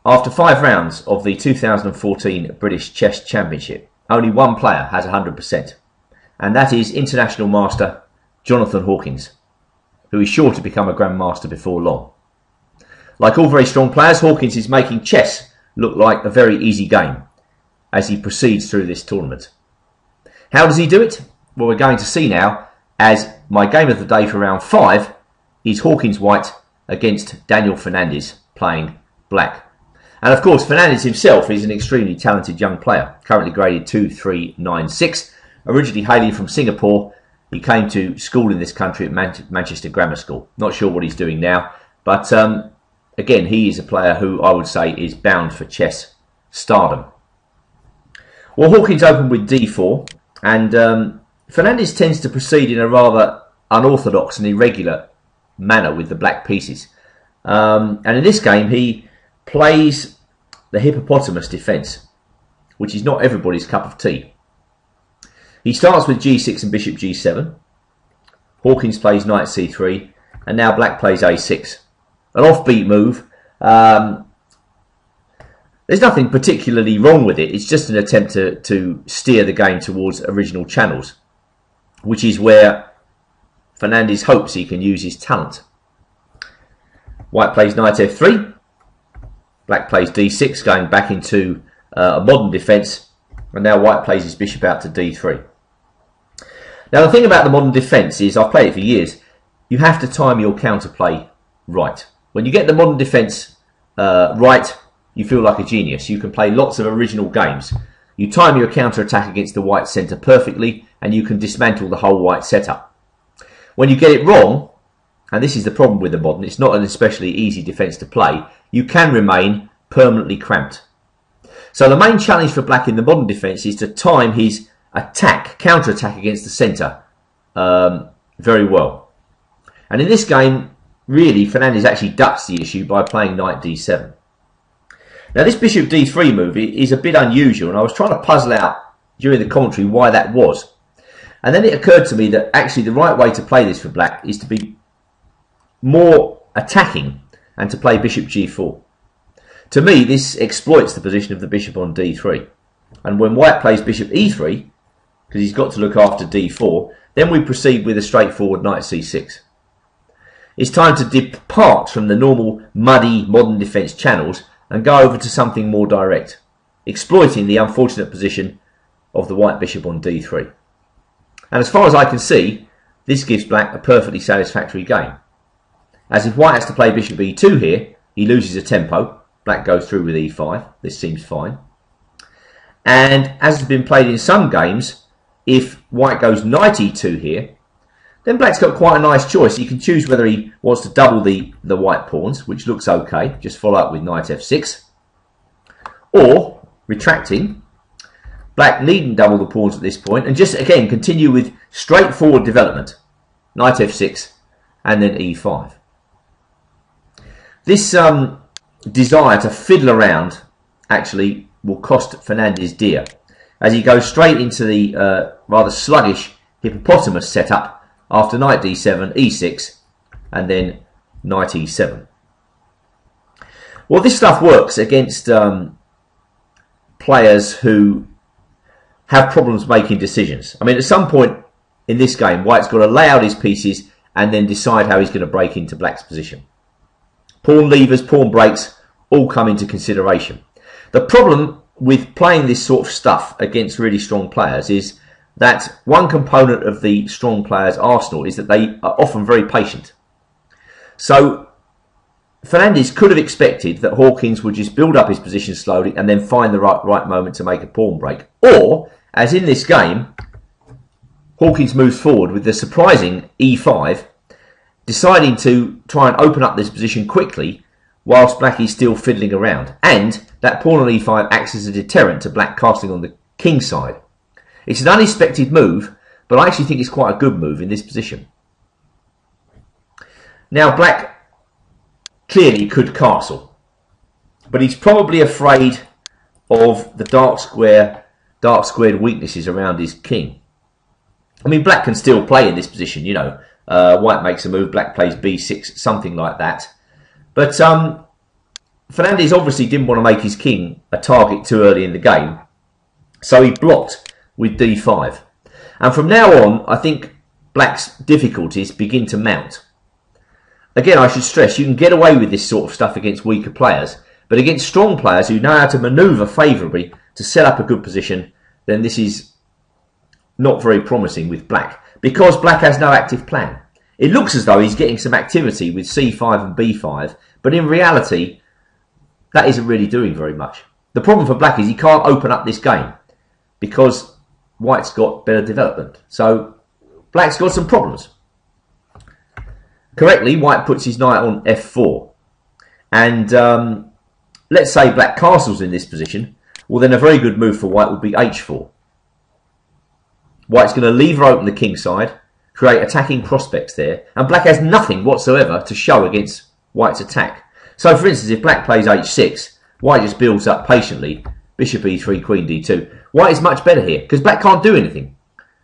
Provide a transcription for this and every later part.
After 5 rounds of the 2014 British Chess Championship, only one player has 100%, and that is international master Jonathan Hawkins, who is sure to become a grandmaster before long. Like all very strong players, Hawkins is making chess look like a very easy game as he proceeds through this tournament. How does he do it? Well, we're going to see now, as my game of the day for round 5 is Hawkins White against Daniel Fernandez playing black. And of course, Fernandez himself is an extremely talented young player, currently graded 2396, originally hailing from Singapore. He came to school in this country at Manchester Grammar School. Not sure what he's doing now, but again, he is a player who I would say is bound for chess stardom. Well, Hawkins opened with d4, and Fernandez tends to proceed in a rather unorthodox and irregular manner with the black pieces. And in this game, he plays the hippopotamus defence, which is not everybody's cup of tea. He starts with g6 and bishop g7. Hawkins plays knight c3, and now black plays a6. An offbeat move. There's nothing particularly wrong with it. It's just an attempt to steer the game towards original channels, which is where Fernandez hopes he can use his talent. White plays knight f3. Black plays d6, going back into a modern defence. And now white plays his bishop out to d3. Now the thing about the modern defence is, I've played it for years, you have to time your counterplay right. When you get the modern defence right, you feel like a genius. You can play lots of original games. You time your counter-attack against the white centre perfectly, and you can dismantle the whole white setup. When you get it wrong, and this is the problem with the modern, it's not an especially easy defence to play, you can remain permanently cramped. So the main challenge for black in the modern defence is to time his attack, counter-attack against the centre very well. And in this game, really, Fernandez actually ducks the issue by playing knight d7. Now this bishop d3 move is a bit unusual, and I was trying to puzzle out during the commentary why that was. And then it occurred to me that actually the right way to play this for black is to be more attacking and to play bishop g4. To me, this exploits the position of the bishop on d3. And when white plays bishop e3, because he's got to look after d4, then we proceed with a straightforward knight c6. It's time to depart from the normal muddy modern defence channels and go over to something more direct, exploiting the unfortunate position of the white bishop on d3. And as far as I can see, this gives black a perfectly satisfactory game. As if white has to play bishop e2 here, he loses a tempo. Black goes through with e5. This seems fine. And as has been played in some games, if white goes knight e2 here, then black's got quite a nice choice. He can choose whether he wants to double the white pawns, which looks okay. Just follow up with knight f6. Or, retracting, black needn't double the pawns at this point, and just again continue with straightforward development. Knight f6 and then e5. This desire to fiddle around actually will cost Fernandez dear, as he goes straight into the rather sluggish hippopotamus setup after knight d7, e6, and then knight e7. Well, this stuff works against players who have problems making decisions. I mean, at some point in this game, white's got to lay out his pieces and then decide how he's going to break into black's position. Pawn levers, pawn breaks, all come into consideration. The problem with playing this sort of stuff against really strong players is that one component of the strong players' arsenal is that they are often very patient. So Fernandez could have expected that Hawkins would just build up his position slowly and then find the right moment to make a pawn break. Or, as in this game, Hawkins moves forward with the surprising e5, deciding to try and open up this position quickly whilst black is still fiddling around. And that pawn on e5 acts as a deterrent to black castling on the king side. It's an unexpected move, but I actually think it's quite a good move in this position. Now black clearly could castle, but he's probably afraid of the dark squared weaknesses around his king. I mean, black can still play in this position, you know. White makes a move, black plays b6, something like that. But Fernandez obviously didn't want to make his king a target too early in the game, so he blocked with d5. And from now on, I think black's difficulties begin to mount. Again, I should stress, you can get away with this sort of stuff against weaker players, but against strong players who know how to manoeuvre favourably to set up a good position, then this is not very promising with black, because black has no active plan. It looks as though he's getting some activity with c5 and b5, but in reality, that isn't really doing very much. The problem for black is he can't open up this game because white's got better development. So black's got some problems. Correctly, white puts his knight on f4. And let's say black castles in this position. Well, then a very good move for white would be h4. White's going to lever open the king side, create attacking prospects there, and black has nothing whatsoever to show against white's attack. So, for instance, if black plays h6, white just builds up patiently, bishop e3, queen d2. White is much better here, because black can't do anything.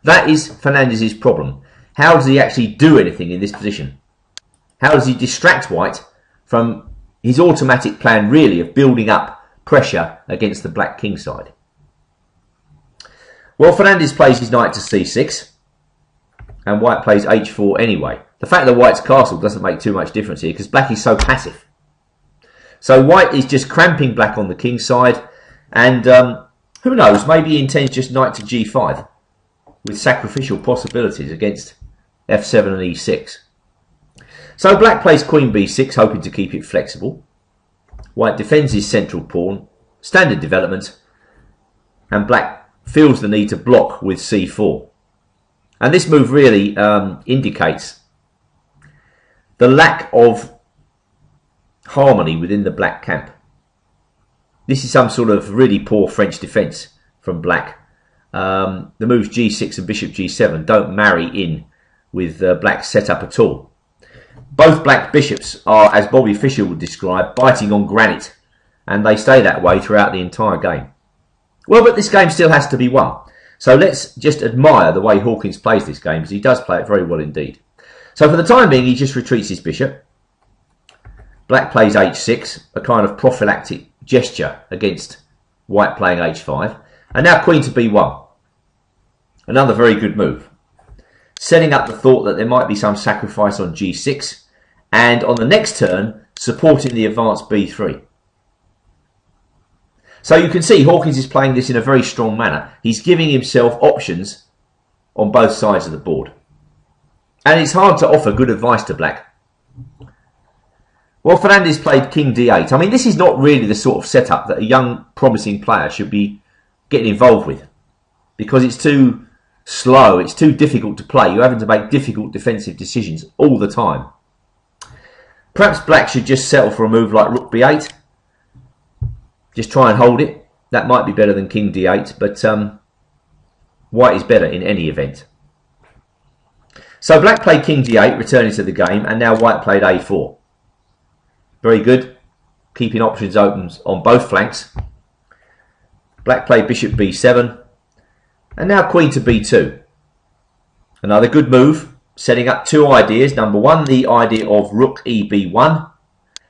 That is Fernandez's problem. How does he actually do anything in this position? How does he distract white from his automatic plan, really, of building up pressure against the black king side? Well, Fernandez plays his knight to c6, and white plays h4 anyway. The fact that white's castle doesn't make too much difference here, because black is so passive. So white is just cramping black on the king side, and who knows, maybe he intends just knight to g5 with sacrificial possibilities against f7 and e6. So black plays queen b6, hoping to keep it flexible. White defends his central pawn, standard development, and black feels the need to block with c4. And this move really indicates the lack of harmony within the black camp. This is some sort of really poor French defence from black. The moves g6 and bishop g7 don't marry in with black's setup at all. Both black bishops are, as Bobby Fischer would describe, biting on granite, and they stay that way throughout the entire game. Well, but this game still has to be won. So let's just admire the way Hawkins plays this game, because he does play it very well indeed. So for the time being, he just retreats his bishop. Black plays h6, a kind of prophylactic gesture against white playing h5. And now queen to b1. Another very good move. Setting up the thought that there might be some sacrifice on g6, and on the next turn, supporting the advanced b3. So you can see Hawkins is playing this in a very strong manner. He's giving himself options on both sides of the board. And it's hard to offer good advice to black. Well, Fernandez played king d8. I mean, this is not really the sort of setup that a young, promising player should be getting involved with, because it's too slow, it's too difficult to play. You're having to make difficult defensive decisions all the time. Perhaps black should just settle for a move like rook b8. Just try and hold it. That might be better than king d8, but white is better in any event. So black played king d8, returning to the game, and now white played a4. Very good, keeping options open on both flanks. Black played bishop b7, and now queen to b2. Another good move, setting up two ideas. Number one, the idea of rook eb1,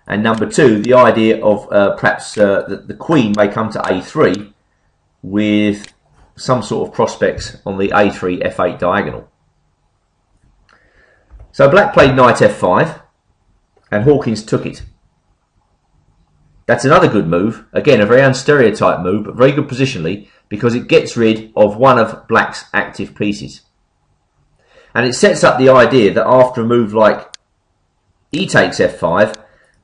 and number two, the idea of perhaps the queen may come to a3 with some sort of prospects on the a3 f8 diagonal. So black played knight f5, and Hawkins took it. That's another good move. Again, a very unstereotyped move, but very good positionally, because it gets rid of one of black's active pieces. And it sets up the idea that after a move like e takes f5,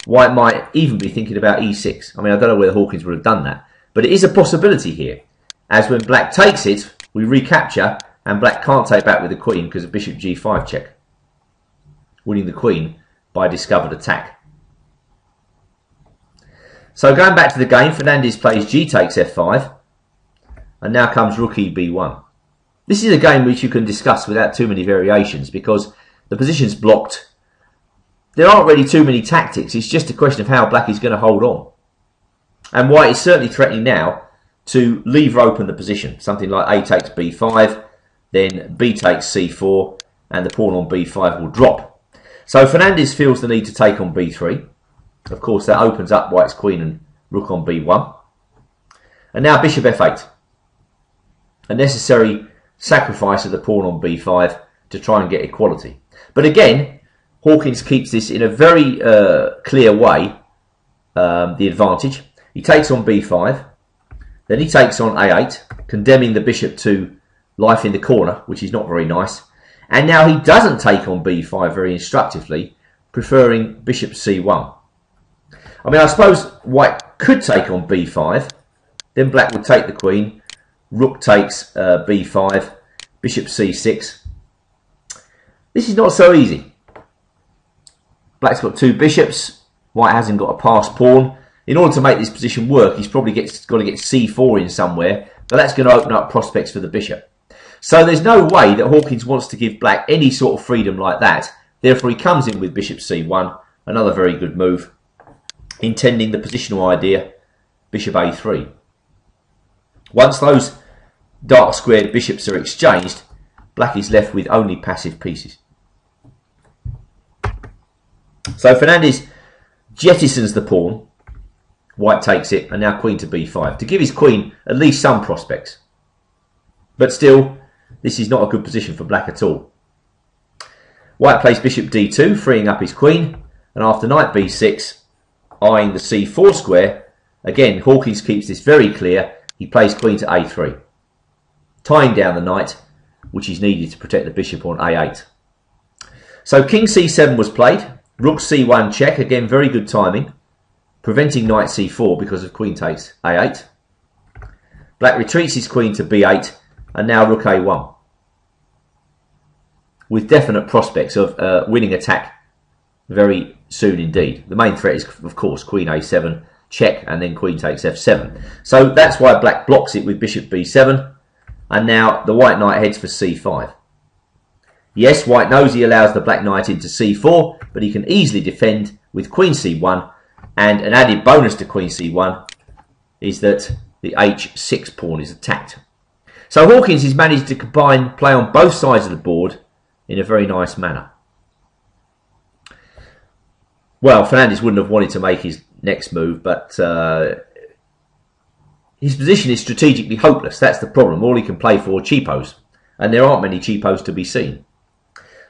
white might even be thinking about e6. I mean, I don't know whether Hawkins would have done that, but it is a possibility here. As when black takes it, we recapture, and black can't take back with the queen because of bishop g5 check, winning the queen by discovered attack. So going back to the game, Fernandez plays g takes f5, and now comes rook eb1. This is a game which you can discuss without too many variations, because the position's blocked. There aren't really too many tactics. It's just a question of how black is going to hold on. And white is certainly threatening now to lever open the position. Something like a takes b5, then b takes c4, and the pawn on b5 will drop. So Fernandez feels the need to take on b3. Of course, that opens up white's queen and rook on b1. And now bishop f8. A necessary sacrifice of the pawn on b5 to try and get equality. But again, Hawkins keeps this in a very clear way, the advantage. He takes on b5, then he takes on a8, condemning the bishop to life in the corner, which is not very nice. And now he doesn't take on b5 very instructively, preferring bishop c1. I mean, I suppose white could take on b5, then black would take the queen, rook takes b5, bishop c6. This is not so easy. Black's got two bishops, white hasn't got a passed pawn. In order to make this position work, he's probably got to get c4 in somewhere, but that's going to open up prospects for the bishop. So there's no way that Hawkins wants to give black any sort of freedom like that. Therefore, he comes in with bishop c1, another very good move, intending the positional idea, bishop a3. Once those dark squared bishops are exchanged, black is left with only passive pieces. So Fernandez jettisons the pawn, white takes it, and now queen to b5, to give his queen at least some prospects. But still, this is not a good position for black at all. White plays bishop d2, freeing up his queen, and after knight b6, eyeing the c4 square, again Hawkins keeps this very clear. He plays queen to a3, tying down the knight, which is needed to protect the bishop on a8. So king c7 was played, rook c1 check, again very good timing, preventing knight c4 because of queen takes a8. Black retreats his queen to b8, and now rook a1, with definite prospects of winning attack very soon indeed. The main threat is, of course, queen a7, check, and then queen takes f7. So that's why black blocks it with bishop b7, and now the white knight heads for c5. Yes, white knows he allows the black knight into c4, but he can easily defend with queen c1, and an added bonus to queen c1 is that the h6 pawn is attacked. So Hawkins has managed to combine play on both sides of the board in a very nice manner. Well, Fernandez wouldn't have wanted to make his next move, but his position is strategically hopeless. That's the problem. All he can play for cheapos, and there aren't many cheapos to be seen.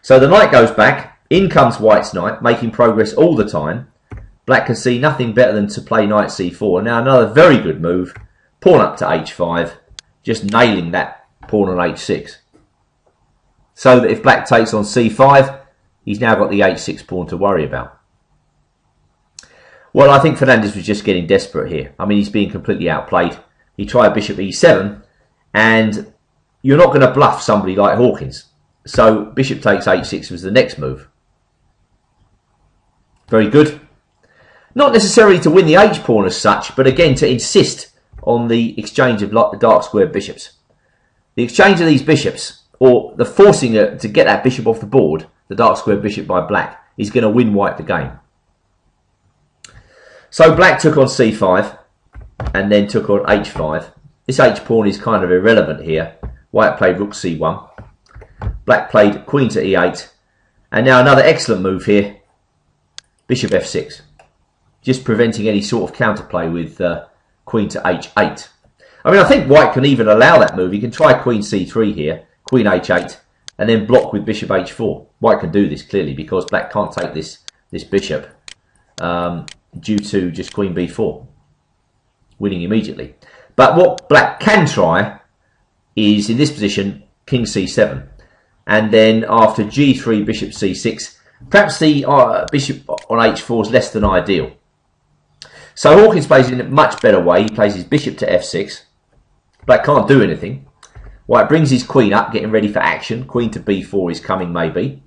So the knight goes back, in comes white's knight, making progress all the time. Black can see nothing better than to play knight c4. Now another very good move, pawn up to h5, just nailing that pawn on h6. So that if black takes on c5, he's now got the h6 pawn to worry about. Well, I think Fernandez was just getting desperate here. I mean, he's being completely outplayed. He tried bishop e7, and you're not going to bluff somebody like Hawkins. So bishop takes h6 was the next move. Very good. Not necessarily to win the h-pawn as such, but again to insist on the exchange of dark squared bishops. The exchange of these bishops, or the forcing to get that bishop off the board, the dark squared bishop by black, is going to win white the game. So black took on c5 and then took on h5. This h-pawn is kind of irrelevant here. White played rook c1. Black played queen to e8. And now another excellent move here. Bishop f6. Just preventing any sort of counterplay with queen to h8. I mean, I think white can even allow that move. He can try queen c3 here, queen h8, and then block with bishop h4. White can do this clearly because black can't take this bishop due to just queen b4, winning immediately. But what black can try is, in this position, king c7. And then after g3, bishop c6, perhaps the bishop on h4 is less than ideal. So Hawkins plays in a much better way. He plays his bishop to f6. Black can't do anything. White brings his queen up, getting ready for action. Queen to b4 is coming, maybe.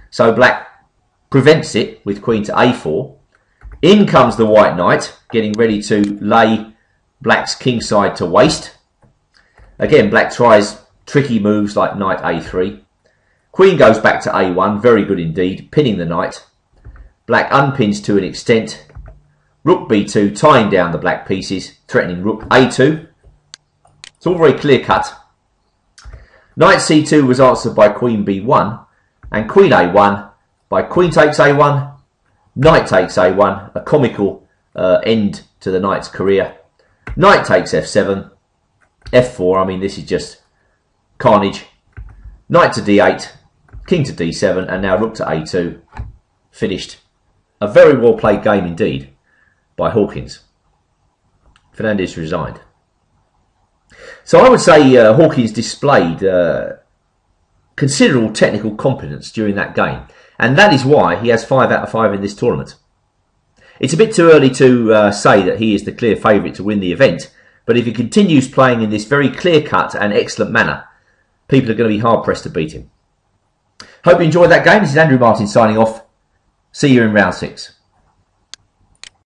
So black prevents it with queen to a4. In comes the white knight, getting ready to lay black's kingside to waste. Again, black tries tricky moves like knight a3. Queen goes back to a1, very good indeed, pinning the knight. Black unpins to an extent. Rook b2, tying down the black pieces, threatening rook a2. It's all very clear cut. Knight c2 was answered by queen b1, and queen a1 by queen takes a1, Knight takes A1, a comical end to the knight's career. Knight takes F7, F4, I mean this is just carnage. Knight to D8, King to D7, and now Rook to A2. Finished. A very well played game indeed by Hawkins. Fernandez resigned. So I would say Hawkins displayed considerable technical competence during that game, and that is why he has 5 out of 5 in this tournament. It's a bit too early to say that he is the clear favourite to win the event, but if he continues playing in this very clear-cut and excellent manner, people are going to be hard-pressed to beat him. Hope you enjoyed that game. This is Andrew Martin signing off. See you in round 6.